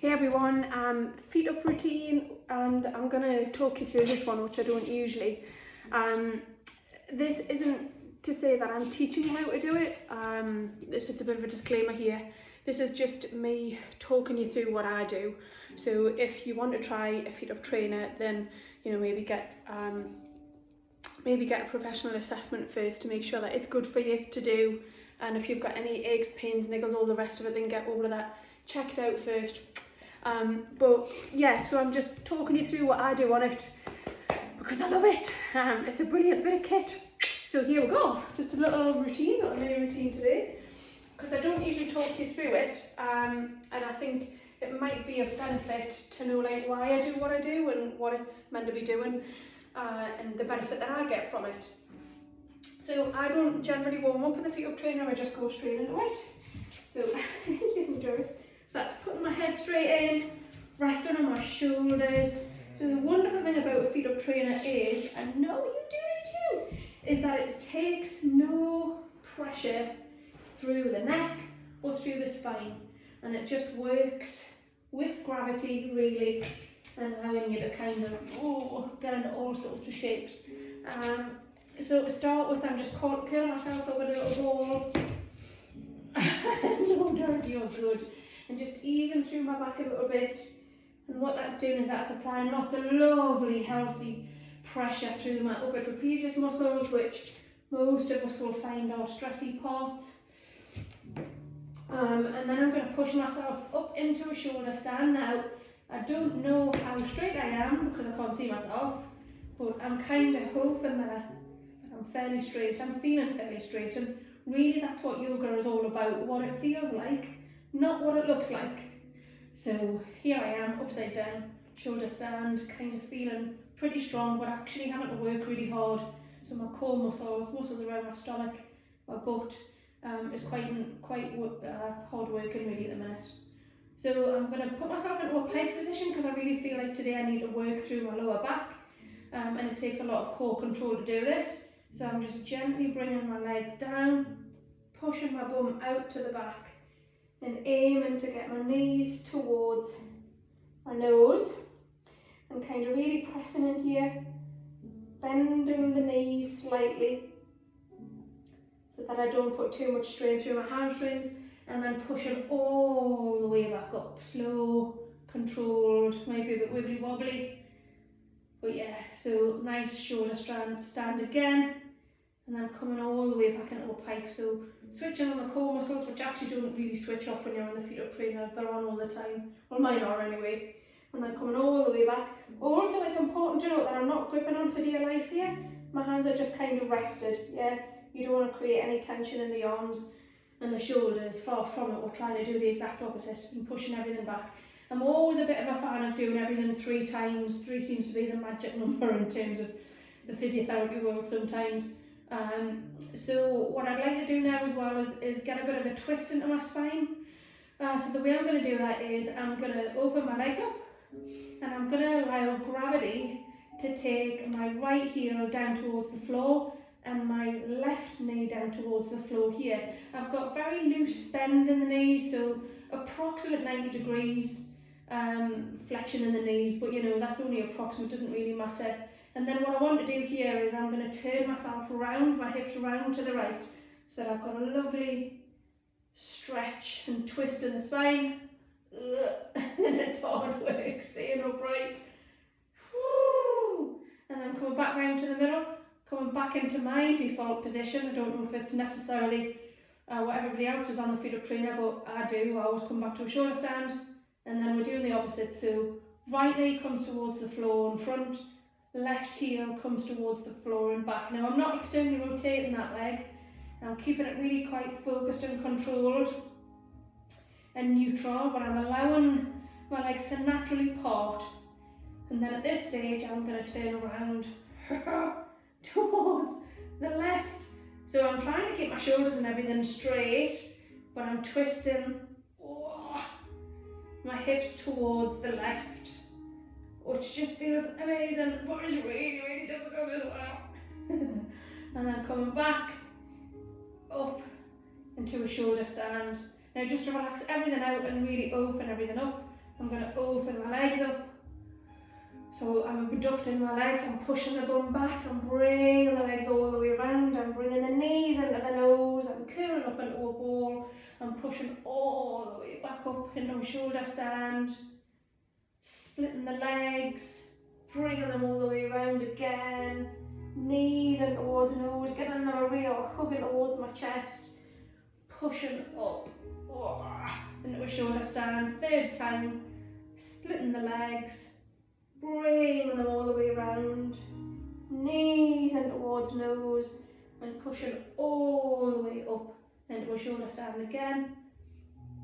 Hey everyone, FeetUp routine, and I'm going to talk you through this one, which I don't usually. This isn't to say that I'm teaching you how to do it. This is a bit of a disclaimer here. This is just me talking you through what I do. So if you want to try a FeetUp trainer, then maybe get a professional assessment first to make sure that it's good for you to do. And if you've got any aches, pains, niggles, all the rest of it, then get all of that checked out first. But yeah, so I'm just talking you through what I do on it because I love it. It's a brilliant bit of kit. So here we go, just a little mini routine today, because I don't usually talk you through it, and I think it might be of benefit to know like why I do what I do and what it's meant to be doing, and the benefit that I get from it. So I don't generally warm up with a FeetUp trainer, I just go straight into it. So So that's putting my head straight in, resting on my shoulders. So the wonderful thing about a FeetUp trainer is, I know you do it too, is that it takes no pressure through the neck or through the spine. And it just works with gravity really, and allowing you to kind of get into all sorts of shapes. So to start with, I'm just curling myself up in a little ball. No, Doris, you're good. And just easing through my back a little bit. And what that's doing is that's applying lots of lovely, healthy pressure through my upper trapezius muscles, which most of us will find are stressy parts. And then I'm going to push myself up into a shoulder stand. Now, I don't know how straight I am because I can't see myself, but I'm kind of hoping that I'm fairly straight. I'm feeling fairly straight, and really that's what yoga is all about, what it feels like, not what it looks like. So here I am, upside down, shoulder stand, kind of feeling pretty strong, but actually having to work really hard. So my core muscles around my stomach, my butt, is quite hard working really at the minute. So I'm going to put myself into a plank position because I really feel like today I need to work through my lower back, and it takes a lot of core control to do this. So I'm just gently bringing my legs down, pushing my bum out to the back, and aiming to get my knees towards my nose, and kind of really pressing in here, bending the knees slightly so that I don't put too much strain through my hamstrings, and then pushing all the way back up, slow, controlled, maybe a bit wibbly wobbly, but yeah, so nice shoulder stand again, and then coming all the way back into a pike. So switching on the core muscles, which actually don't really switch off when you're on the FeetUp trainer, they're on all the time, well mine are anyway, and then coming all the way back. Also, it's important to note that I'm not gripping on for dear life here, my hands are just kind of rested, yeah, you don't want to create any tension in the arms and the shoulders, far from it. We're trying to do the exact opposite and pushing everything back. I'm always a bit of a fan of doing everything 3 times, 3 seems to be the magic number in terms of the physiotherapy world sometimes. So what I'd like to do now as well is get a bit of a twist into my spine. So the way I'm going to do that is I'm going to open my legs up, and I'm going to allow gravity to take my right heel down towards the floor and my left knee down towards the floor here. I've got very loose bend in the knees, so approximate 90 degrees flexion in the knees, but that's only approximate, doesn't really matter. And then what I want to do here is I'm going to turn myself around, my hips round to the right, so that I've got a lovely stretch and twist in the spine. And it's hard work staying upright. Woo! And then coming back round to the middle, coming back into my default position. I don't know if it's necessarily what everybody else does on the FeetUp trainer, but I do. I always come back to a shoulder stand, and then we're doing the opposite. So right knee comes towards the floor in front, left heel comes towards the floor and back. Now I'm not externally rotating that leg, I'm keeping it really quite focused and controlled and neutral, but I'm allowing my legs to naturally part. And then at this stage I'm going to turn around towards the left. So I'm trying to keep my shoulders and everything straight, but I'm twisting my hips towards the left, which just feels amazing, but it's really, really difficult as well. And then coming back up into a shoulder stand. Now just to relax everything out and really open everything up, I'm going to open my legs up. So I'm abducting my legs, I'm pushing the bum back, I'm bringing the legs all the way around, I'm bringing the knees into the nose, I'm curling up into a ball, I'm pushing all the way back up into a shoulder stand, splitting the legs, bringing them all the way around again, knees in towards the nose, getting them a real hugging towards my chest, pushing up into a shoulder stand, third time, splitting the legs, bringing them all the way around, knees in towards nose, and pushing all the way up into a shoulder stand again.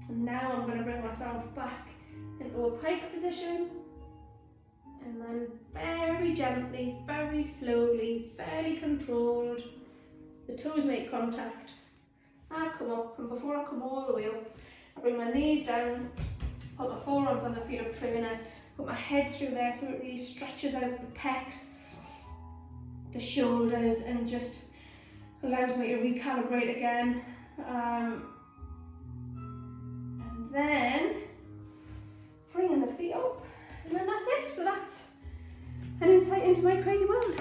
And now I'm going to bring myself back into a pike position, and then very gently, very slowly, fairly controlled, the toes make contact. I come up, and before I come all the way up, I bring my knees down, put my forearms on the FeetUp trainer, put my head through there so it really stretches out the pecs, the shoulders, and just allows me to recalibrate again. And then bringing the feet up, and then that's it. So that's an insight into my crazy world.